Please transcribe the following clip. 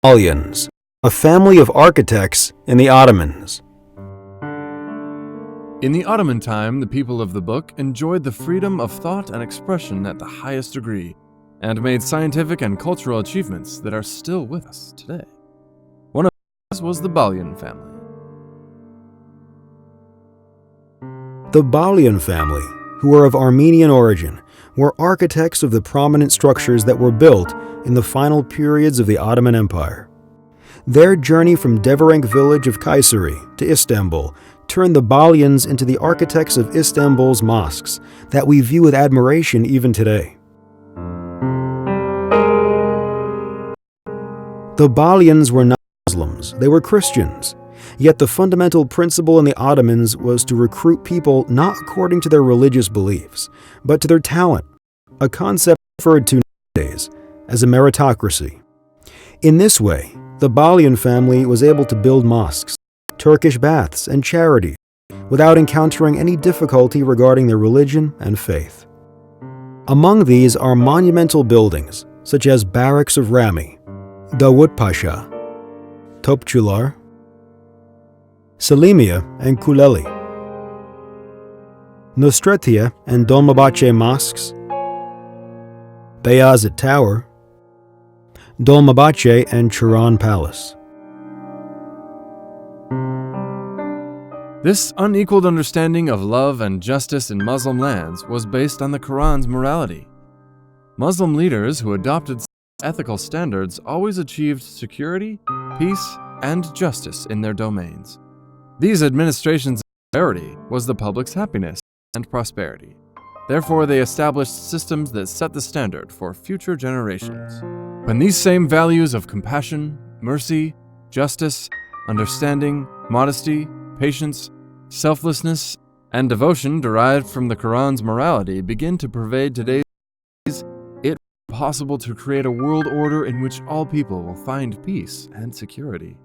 Balyans, a family of architects in the Ottomans. In the Ottoman time, the people of the book enjoyed the freedom of thought and expression at the highest degree, and made scientific and cultural achievements that are still with us today. One of these was the Balyan family. The Balyan family, who are of Armenian origin, were architects of the prominent structures that were built in the final periods of the Ottoman Empire. Their journey from Deverenk village of Kayseri to Istanbul turned the Balyans into the architects of Istanbul's mosques that we view with admiration even today. The Balyans were not Muslims, they were Christians. Yet the fundamental principle in the Ottomans was to recruit people not according to their religious beliefs, but to their talent, a concept referred to nowadays as a meritocracy. In this way, the Balyan family was able to build mosques, Turkish baths, and charities without encountering any difficulty regarding their religion and faith. Among these are monumental buildings such as Barracks of Rami, Davut Pasha, Topçular, Selimiye and Kuleli, Nusretiye and Dolmabahce mosques, Beyazıt Tower, Dolmabahce and Turan Palace. This unequaled understanding of love and justice in Muslim lands was based on the Quran's morality. Muslim leaders who adopted ethical standards always achieved security, peace, and justice in their domains. These administrations' priority was the public's happiness and prosperity. Therefore, they established systems that set the standard for future generations. When these same values of compassion, mercy, justice, understanding, modesty, patience, selflessness, and devotion derived from the Quran's morality begin to pervade today's days, it is possible to create a world order in which all people will find peace and security.